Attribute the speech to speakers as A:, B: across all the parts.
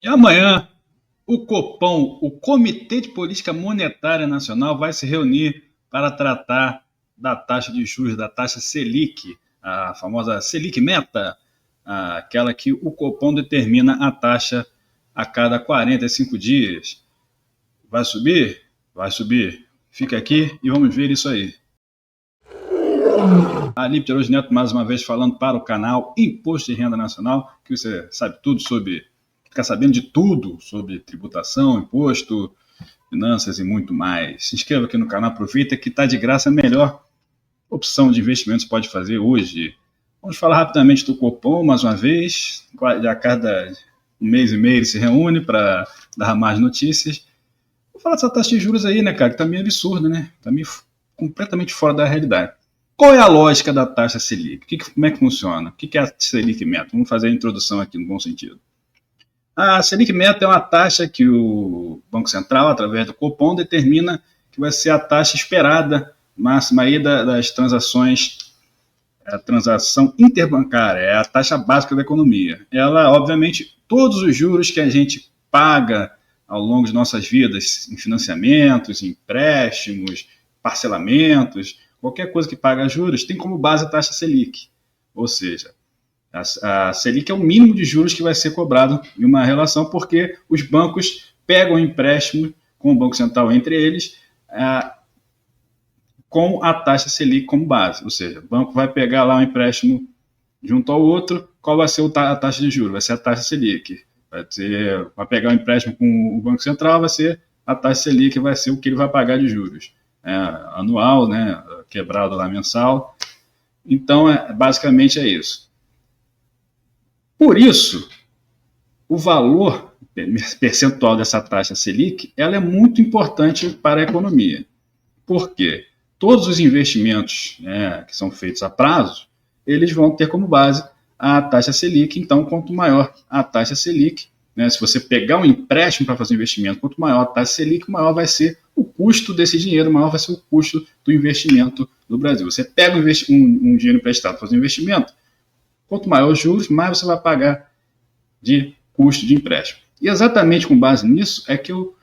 A: E amanhã, o Copom, o Comitê de Política Monetária Nacional, vai se reunir para tratar da taxa de juros, da taxa Selic, a famosa Selic Meta, aquela que o Copom determina a taxa a cada 45 dias. Vai subir? Vai subir. Fica aqui e vamos ver isso aí. Alípio Teroz Neto, mais uma vez, falando para o canal Imposto de Renda Nacional, que você sabe tudo sobre, fica sabendo de tudo sobre tributação, imposto, finanças e muito mais. Se inscreva aqui no canal, aproveita que está de graça, a melhor opção de investimentos pode fazer hoje. Vamos falar rapidamente do Copom, mais uma vez, a cada um mês e meio ele se reúne para dar mais notícias. Vou falar dessa taxa de juros aí, né, cara, que tá meio absurda, né, tá meio completamente fora da realidade. Qual é a lógica da taxa Selic? Como é que funciona? O que é a Selic Meta? Vamos fazer a introdução aqui no bom sentido. A Selic Meta é uma taxa que o Banco Central, através do Copom, determina que vai ser a taxa esperada máxima aí das transações, a transação interbancária, é a taxa básica da economia. Ela, obviamente, todos os juros que a gente paga ao longo de nossas vidas, em financiamentos, em empréstimos, parcelamentos, qualquer coisa que paga juros, tem como base a taxa Selic. Ou seja, a Selic é o mínimo de juros que vai ser cobrado em uma relação, porque os bancos pegam empréstimo com o Banco Central entre eles, com a taxa Selic como base. Ou seja, o banco vai pegar lá um empréstimo junto ao outro, qual vai ser a taxa de juros? Vai ser a taxa Selic. Vai pegar um empréstimo com o Banco Central, vai ser a taxa Selic, vai ser o que ele vai pagar de juros. Anual, né, quebrado lá mensal. Então, basicamente é isso. Por isso, o valor percentual dessa taxa Selic, ela é muito importante para a economia. Por quê? Todos os investimentos, que são feitos a prazo, eles vão ter como base a taxa Selic. Então, quanto maior a taxa Selic, se você pegar um empréstimo para fazer um investimento, quanto maior a taxa Selic, maior vai ser o custo desse dinheiro, maior vai ser o custo do investimento no Brasil. Você pega um dinheiro emprestado para fazer um investimento, quanto maior os juros, mais você vai pagar de custo de empréstimo. E exatamente com base nisso é que eu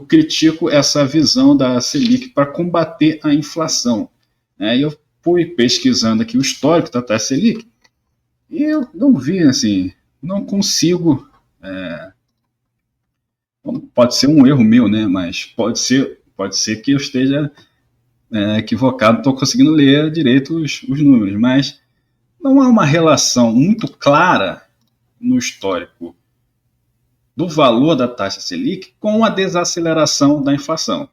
A: critico essa visão da Selic para combater a inflação. Eu fui pesquisando aqui o histórico da taxa Selic e eu não vi, assim, não consigo... pode ser um erro meu, né? Mas pode ser que eu esteja equivocado, não estou conseguindo ler direito os números, mas não há uma relação muito clara no histórico do valor da taxa Selic com a desaceleração da inflação.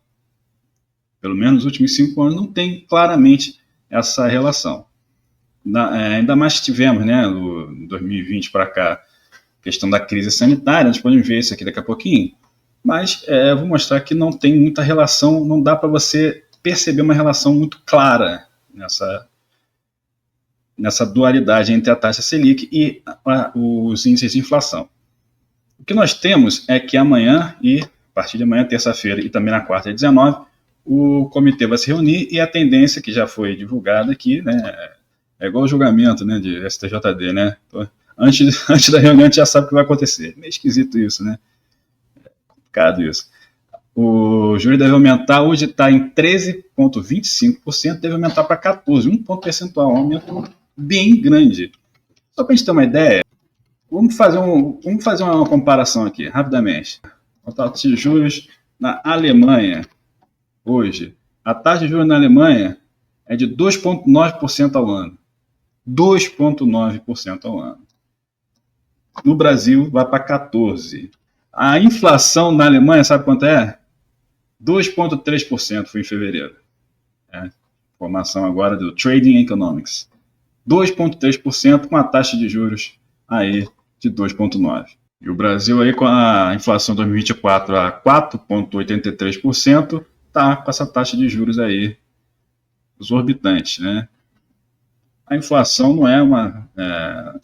A: Pelo menos nos últimos 5 anos não tem claramente essa relação. Ainda mais que tivemos, no 2020 para cá, questão da crise sanitária, nós podemos ver isso aqui daqui a pouquinho, mas eu vou mostrar que não tem muita relação, não dá para você perceber uma relação muito clara nessa dualidade entre a taxa Selic e os índices de inflação. O que nós temos é que amanhã, e a partir de amanhã, terça-feira, e também na quarta, 19, o comitê vai se reunir e a tendência que já foi divulgada aqui, é igual o julgamento, de STJD, Antes da reunião a gente já sabe o que vai acontecer. Meio esquisito isso, É complicado isso. O juro deve aumentar, hoje está em 13,25%, deve aumentar para 14%, um ponto percentual, um aumento bem grande. Só para a gente ter uma ideia, vamos fazer uma comparação aqui, rapidamente. A taxa de juros na Alemanha, hoje. A taxa de juros na Alemanha é de 2,9% ao ano. 2,9% ao ano. No Brasil, vai para 14%. A inflação na Alemanha, sabe quanto é? 2,3% foi em fevereiro. Informação agora do Trading Economics. 2,3% com a taxa de juros aí de 2,9%. E o Brasil aí com a inflação 2024 a 4,83%, está com essa taxa de juros aí exorbitante, A inflação não é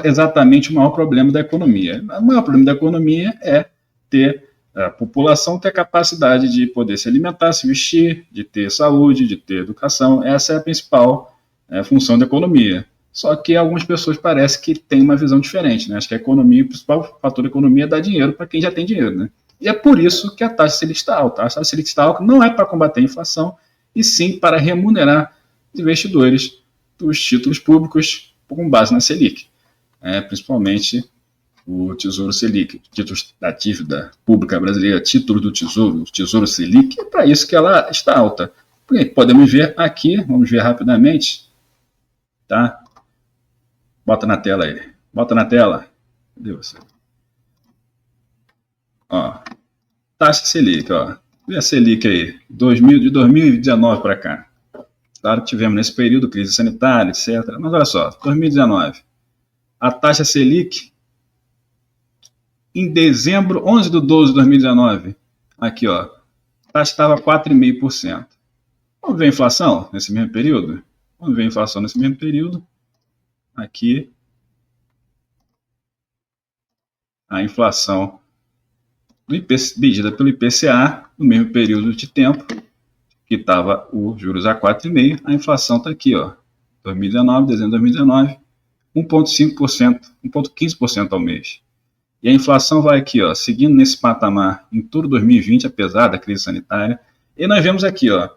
A: exatamente o maior problema da economia. O maior problema da economia é ter a população ter capacidade de poder se alimentar, se vestir, de ter saúde, de ter educação. Essa é a principal função da economia. Só que algumas pessoas parecem que têm uma visão diferente, né? Acho que a economia, o principal fator da economia é dar dinheiro para quem já tem dinheiro, né? E é por isso que a taxa Selic está alta. A taxa Selic está alta não é para combater a inflação, e sim para remunerar os investidores dos títulos públicos com base na Selic, principalmente o Tesouro Selic, títulos da dívida pública brasileira, título do Tesouro, o Tesouro Selic, é para isso que ela está alta. Podemos ver aqui, vamos ver rapidamente, tá? Bota na tela aí, bota na tela. Cadê você? Ó, taxa Selic, ó. Vê a Selic aí, de 2019 para cá. Claro que tivemos nesse período crise sanitária, etc. Mas olha só, 2019. A taxa Selic, em dezembro, 11 de 12 de 2019, aqui, ó, a taxa estava 4,5%. Vamos ver a inflação nesse mesmo período? Vamos ver a inflação nesse mesmo período. Aqui, a inflação medida pelo IPCA no mesmo período de tempo que estava o juros a 4,5%, a inflação está aqui, ó, 2019, dezembro de 2019, 1,5%, 1,15% ao mês. E a inflação vai aqui, ó, seguindo nesse patamar em todo 2020, apesar da crise sanitária. E nós vemos aqui, ó,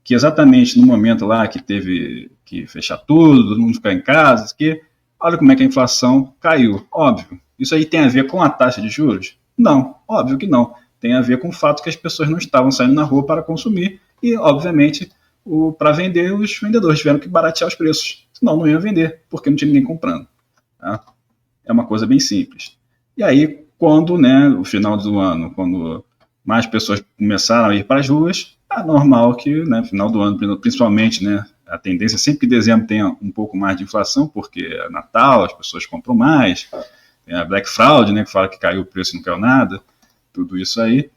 A: que exatamente no momento lá que teve que fechar tudo, todo mundo ficar em casa, que olha como é que a inflação caiu. Óbvio, isso aí tem a ver com a taxa de juros? Não, óbvio que não. Tem a ver com o fato que as pessoas não estavam saindo na rua para consumir e, obviamente, para vender, os vendedores tiveram que baratear os preços. Senão não iam vender, porque não tinha ninguém comprando. Tá? É uma coisa bem simples. E aí, quando, né, no final do ano, quando mais pessoas começaram a ir para as ruas, é normal que, né, no final do ano, principalmente, né, a tendência é sempre que dezembro tenha um pouco mais de inflação, porque é Natal, as pessoas compram mais, tem a Black Fraud, né, que fala que caiu o preço e não caiu nada, tudo isso aí.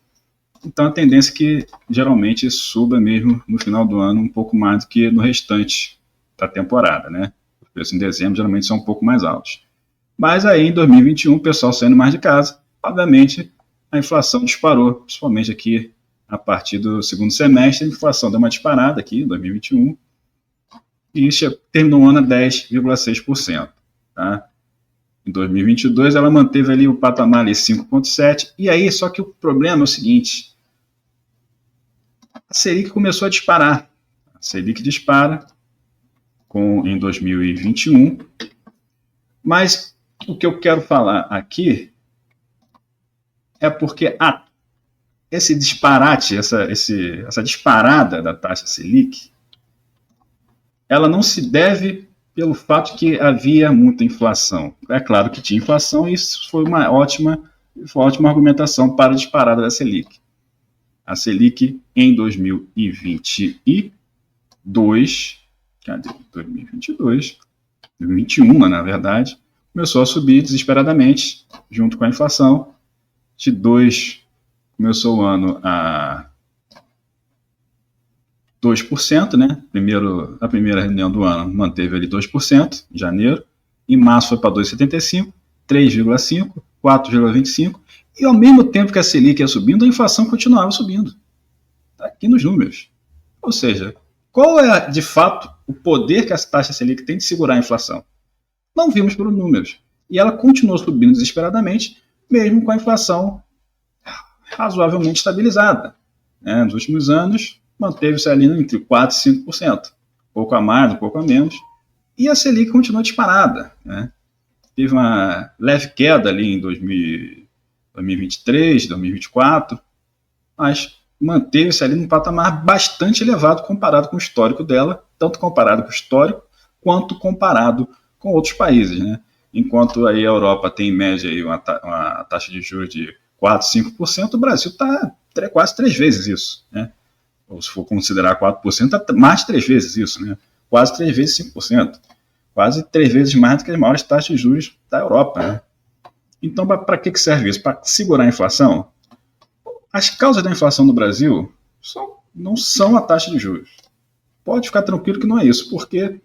A: Então a tendência é que geralmente suba mesmo no final do ano um pouco mais do que no restante da temporada, né? Os preços em dezembro geralmente são um pouco mais altos. Mas aí em 2021, o pessoal saindo mais de casa, obviamente a inflação disparou, principalmente aqui a partir do segundo semestre, a inflação deu uma disparada aqui em 2021 e terminou o ano a 10,6%. Tá? Em 2022 ela manteve ali o patamar ali 5,7%, e aí só que o problema é o seguinte, a Selic começou a disparar. A Selic dispara em 2021, mas o que eu quero falar aqui é porque esse disparate, essa disparada da taxa Selic, ela não se deve pelo fato que havia muita inflação. É claro que tinha inflação e isso foi uma ótima argumentação para a disparada da Selic. A Selic em 2022, cadê? 2021, na verdade, começou a subir desesperadamente, junto com a inflação. De 2, começou o ano a 2%, né? A primeira reunião do ano manteve ali 2%, em janeiro. Em março foi para 2,75%, 3,5%, 4,25%. E ao mesmo tempo que a Selic ia subindo, a inflação continuava subindo. Está aqui nos números. Ou seja, qual é, de fato, o poder que a taxa Selic tem de segurar a inflação? Não vimos pelos números. E ela continuou subindo desesperadamente, mesmo com a inflação razoavelmente estabilizada. Nos últimos anos, manteve-se ali entre 4% e 5%. Pouco a mais, um pouco a menos. E a Selic continuou disparada. Né? Teve uma leve queda ali em 2023, 2024, mas manteve-se ali num patamar bastante elevado comparado com o histórico dela, tanto comparado com o histórico, quanto comparado com outros países. Né? Enquanto aí a Europa tem em média aí uma taxa de juros de 4%, 5%, o Brasil está quase 3 vezes isso. Né? Ou se for considerar 4%, está mais de 3 vezes isso. Né? Quase 3 vezes 5%. Quase 3 vezes mais do que as maiores taxas de juros da Europa. Né? Então, para que serve isso? Para segurar a inflação? As causas da inflação no Brasil não são a taxa de juros. Pode ficar tranquilo que não é isso, porque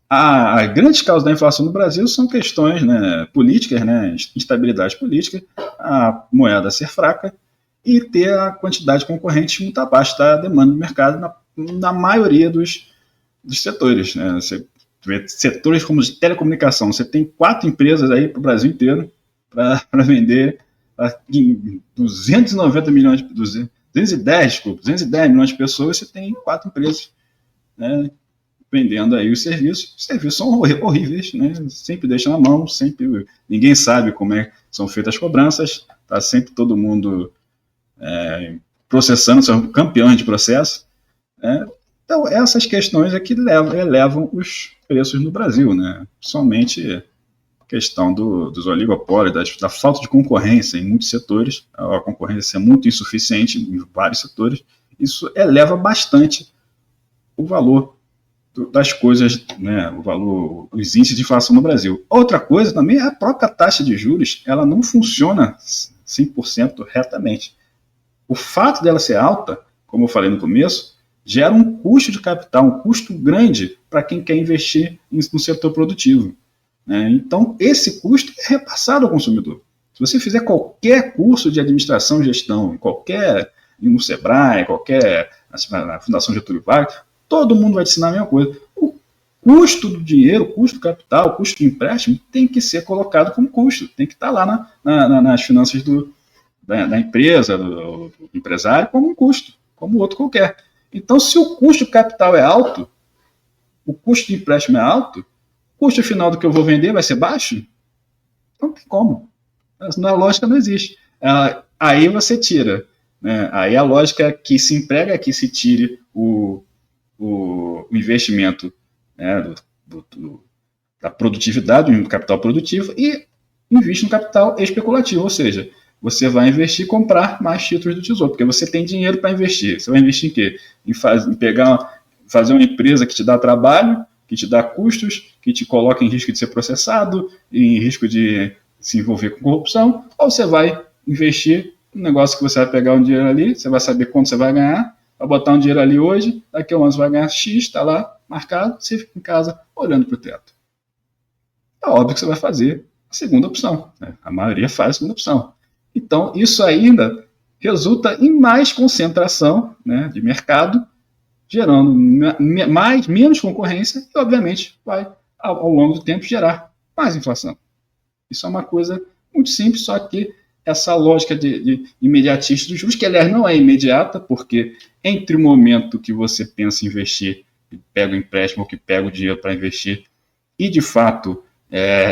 A: a grande causa da inflação no Brasil são questões, né, políticas, né, instabilidade política, a moeda ser fraca e ter a quantidade de concorrentes muito abaixo da demanda do mercado na maioria dos setores. Né. Você setores como de telecomunicação. Você tem 4 empresas aí para o Brasil inteiro para vender 290 milhões, 210 milhões de pessoas, você tem 4 empresas, né, vendendo aí os serviços. Os serviços são horríveis, né? Sempre deixam na mão, sempre ninguém sabe como são feitas as cobranças, está sempre todo mundo processando, são campeões de processo. Então, essas questões é que elevam os preços no Brasil, né? Somente a questão dos oligopólios, da falta de concorrência em muitos setores, a concorrência é muito insuficiente em vários setores, isso eleva bastante o valor das coisas, né, o valor, os índices de inflação no Brasil. Outra coisa também é a própria taxa de juros, ela não funciona 100% retamente. O fato dela ser alta, como eu falei no começo, gera um custo de capital, um custo grande para quem quer investir no setor produtivo, né? Então, esse custo é repassado ao consumidor. Se você fizer qualquer curso de administração e gestão, no Sebrae, na Fundação Getúlio Vargas, todo mundo vai te ensinar a mesma coisa. O custo do dinheiro, o custo do capital, o custo do empréstimo tem que ser colocado como custo, tem que estar lá nas finanças da empresa, do empresário, como um custo, como outro qualquer. Então, se o custo do capital é alto, o custo de empréstimo é alto, o custo final do que eu vou vender vai ser baixo? Não tem como. Na lógica não existe. Aí você tira, né? Aí a lógica que se emprega é que se tire o investimento, né, da produtividade, do capital produtivo, e investe no capital especulativo, ou seja, você vai investir e comprar mais títulos do Tesouro, porque você tem dinheiro para investir. Você vai investir em quê? Em fazer uma empresa que te dá trabalho, que te dá custos, que te coloca em risco de ser processado, em risco de se envolver com corrupção, ou você vai investir num negócio que você vai pegar um dinheiro ali, você vai saber quanto você vai ganhar, vai botar um dinheiro ali hoje, daqui a um ano você vai ganhar X, está lá marcado, você fica em casa olhando para o teto. É óbvio que você vai fazer a segunda opção, né? A maioria faz a segunda opção. Então, isso ainda resulta em mais concentração, né, de mercado, gerando menos concorrência e, obviamente, vai, ao longo do tempo, gerar mais inflação. Isso é uma coisa muito simples, só que essa lógica de imediatista dos juros, que, aliás, não é imediata, porque entre o momento que você pensa em investir, que pega o empréstimo ou que pega o dinheiro para investir, e, de fato,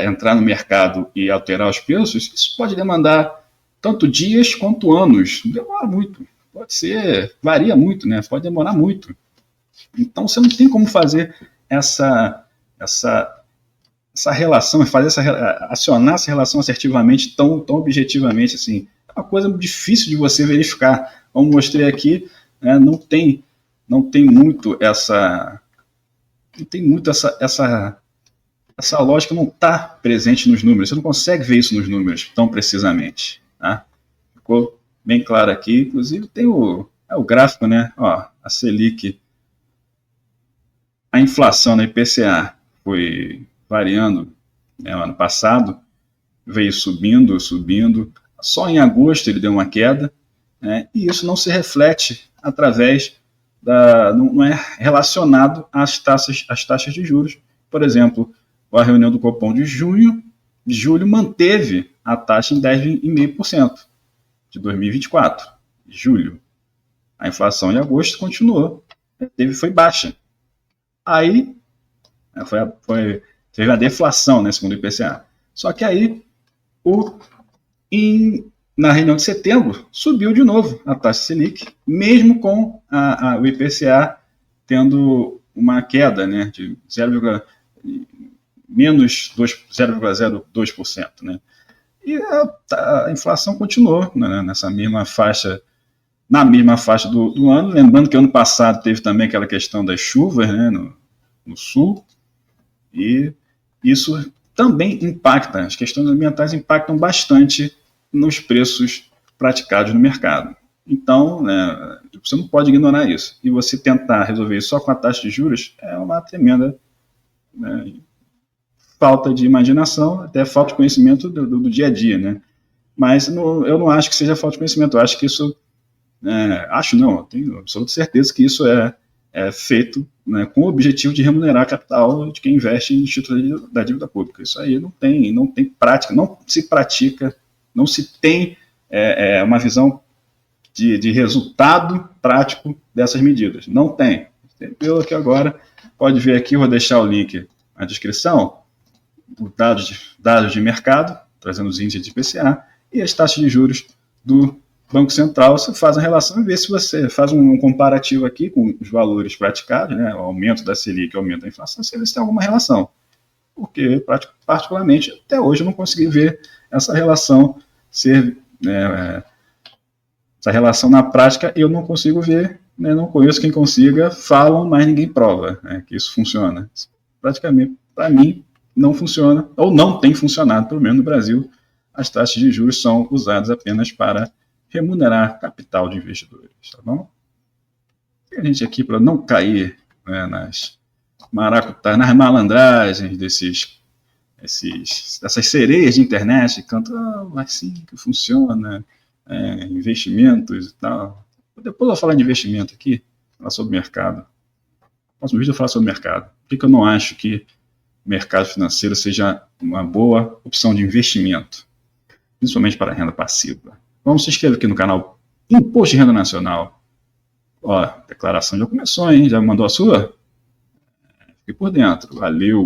A: entrar no mercado e alterar os preços, isso pode demandar tanto dias quanto anos. Demora muito. Pode ser, varia muito, né? Pode demorar muito. Então, você não tem como fazer essa relação, acionar essa relação assertivamente, tão objetivamente assim. É uma coisa difícil de você verificar. Como mostrei aqui, né, não tem muito essa lógica, não está presente nos números. Você não consegue ver isso nos números tão precisamente, tá? Ficou bem claro aqui. Inclusive tem o gráfico, né? Ó, a Selic, a inflação na IPCA foi variando, né, ano passado, veio subindo, só em agosto ele deu uma queda, né, e isso não se reflete através não é relacionado às taxas de juros. Por exemplo, a reunião do Copom de julho manteve a taxa em 10,5% de 2024, julho. A inflação em agosto continuou, foi baixa. Aí teve a deflação, né, segundo o IPCA. Só que aí, na reunião de setembro, subiu de novo a taxa Selic, mesmo com o IPCA tendo uma queda, né, de menos 0,02%. Né? E a inflação continuou, né, na mesma faixa do ano. Lembrando que ano passado teve também aquela questão das chuvas, né, no sul, e isso também impacta, as questões ambientais impactam bastante nos preços praticados no mercado. Então, né, você não pode ignorar isso. E você tentar resolver isso só com a taxa de juros é uma tremenda, né, falta de imaginação, até falta de conhecimento do dia a dia. Né? Mas eu não acho que seja falta de conhecimento, eu acho que isso... eu tenho absoluta certeza que isso é feito né, com o objetivo de remunerar capital de quem investe em institutos da dívida pública. Isso aí não tem prática, não se pratica, não se tem uma visão de resultado prático dessas medidas. Não tem. Eu aqui agora, pode ver aqui, vou deixar o link na descrição, dados de mercado, trazendo os índices de IPCA, e as taxas de juros do Banco Central. Você faz a relação e vê se você faz um comparativo aqui com os valores praticados, né, o aumento da Selic e o aumento da inflação, se eles têm alguma relação. Porque, particularmente, até hoje eu não consegui ver essa relação ser... essa relação na prática eu não consigo ver, né, não conheço quem consiga, falam, mas ninguém prova, né, que isso funciona. Praticamente, para mim, não funciona, ou não tem funcionado, pelo menos no Brasil. As taxas de juros são usadas apenas para remunerar capital de investidores, tá bom? E a gente aqui, para não cair, né, nas malandragens dessas sereias de internet que cantam, assim que funciona, investimentos e tal. Depois eu vou falar de investimento aqui, falar sobre mercado. No próximo vídeo eu vou falar sobre mercado. Por que eu não acho que o mercado financeiro seja uma boa opção de investimento, principalmente para a renda passiva? Vamos se inscrever aqui no canal Imposto de Renda Nacional. Ó, declaração já começou, hein? Já mandou a sua? Fique por dentro. Valeu!